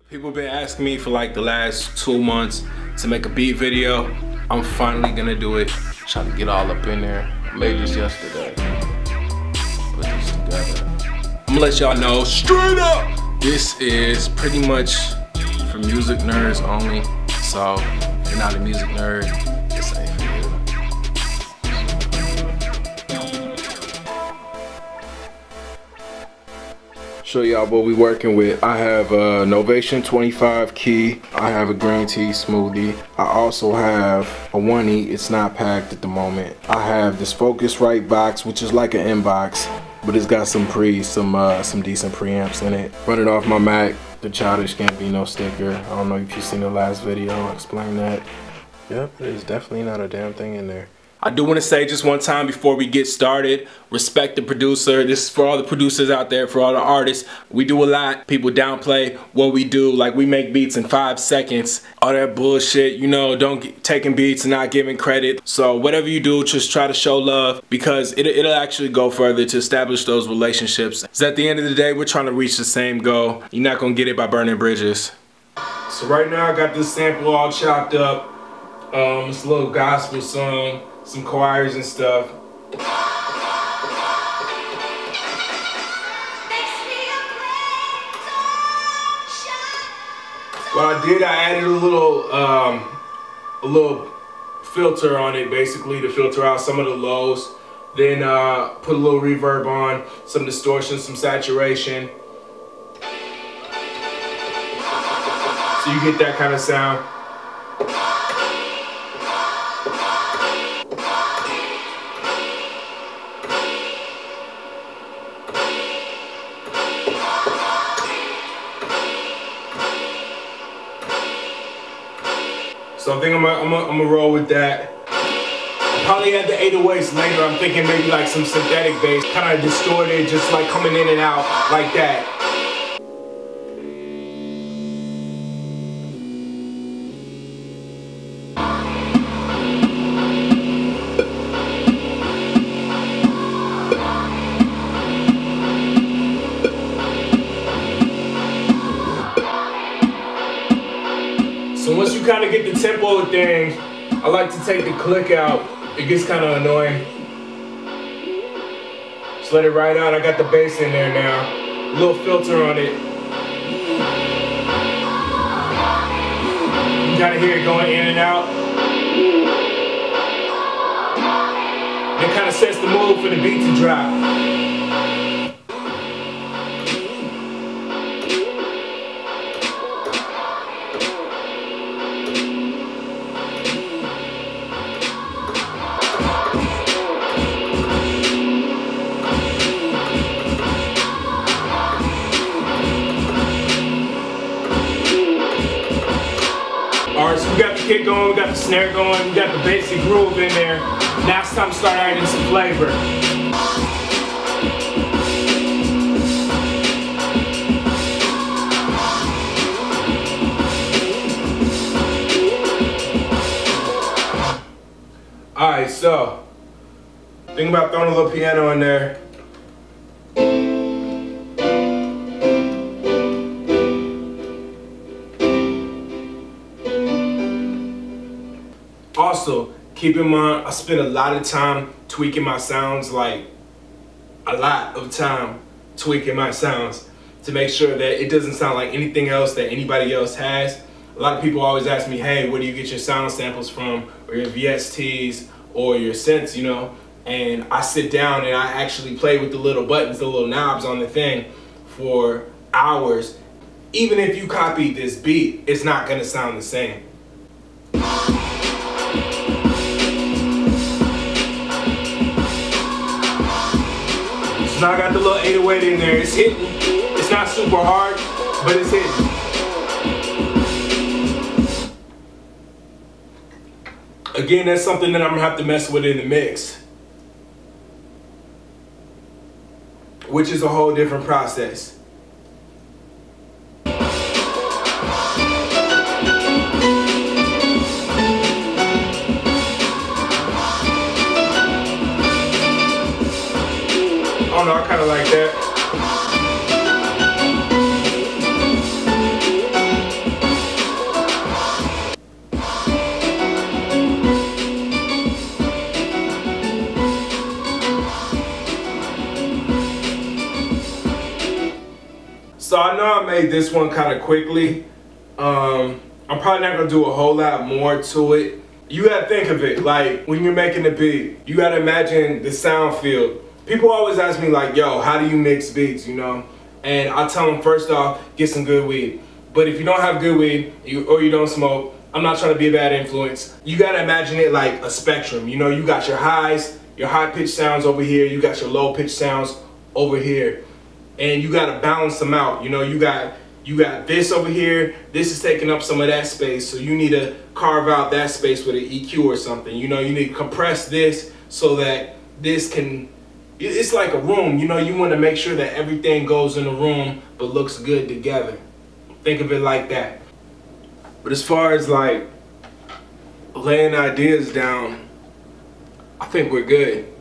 People been asking me for like the last 2 months to make a beat video. I'm finally gonna do it. Trying to get all up in there. I made this yesterday. Put this together. I'm gonna let y'all know straight up. This is pretty much for music nerds only. So if you're not a music nerd, this ain't for you. Show y'all what we working with. I have a Novation 25 key. I have a green tea smoothie. I also have a 1E. It's not packed at the moment. I have this Focusrite box, which is like an inbox, but it's got some decent preamps in it. Running off my Mac. The Childish Gambino sticker. I don't know if you've seen the last video. I'll explain that. Yep, there's definitely not a damn thing in there. I do want to say just one time before we get started, respect the producer. This is for all the producers out there, for all the artists. We do a lot. People downplay what we do. Like, we make beats in 5 seconds. All that bullshit, you know, taking beats and not giving credit. So whatever you do, just try to show love, because it'll actually go further to establish those relationships. Because at the end of the day, we're trying to reach the same goal. You're not going to get it by burning bridges. So right now I got this sample all chopped up. It's a little gospel song. Some choirs and stuff. What I did, I added a little filter on it, basically to filter out some of the lows. Then put a little reverb on, some distortion, some saturation. So you get that kind of sound. So I think I'm gonna roll with that. I'll probably add the 808s later. I'm thinking maybe like some synthetic bass, kind of distorted, just like coming in and out like that. So once you kind of get the tempo thing, I like to take the click out. It gets kind of annoying. Just let it ride out. I got the bass in there now. A little filter on it. You gotta hear it going in and out. It kind of sets the mood for the beat to drop. Alright, so we got the kick going, we got the snare going, we got the basic groove in there. Now it's time to start adding some flavor. Alright, so think about throwing a little piano in there. Also, keep in mind, I spend a lot of time tweaking my sounds, like a lot of time tweaking my sounds to make sure that it doesn't sound like anything else that anybody else has. A lot of people always ask me, hey, where do you get your sound samples from, or your VSTs, or your synths, you know? And I sit down and I actually play with the little buttons, the little knobs on the thing for hours. Even if you copy this beat, it's not gonna sound the same. So now I got the little 808 in there. It's hitting. It's not super hard, but it's hitting. Again, that's something that I'm gonna have to mess with in the mix, which is a whole different process. I don't know, I kind of like that. I made this one kind of quickly. I'm probably not gonna do a whole lot more to it. You gotta think of it like when you're making a beat, you gotta imagine the sound field. People always ask me like, yo, how do you mix beats, you know? And I tell them, first off, get some good weed. But if you don't have good weed or you don't smoke, I'm not trying to be a bad influence. You gotta imagine it like a spectrum. You know, you got your highs, your high pitched sounds over here, you got your low pitched sounds over here. And you gotta balance them out. You know, you got this over here, this is taking up some of that space, so you need to carve out that space with an EQ or something. You know, you need to compress this so that this can, it's like a room, you know, you want to make sure that everything goes in the room but looks good together. Think of it like that. But as far as like laying ideas down, I think we're good.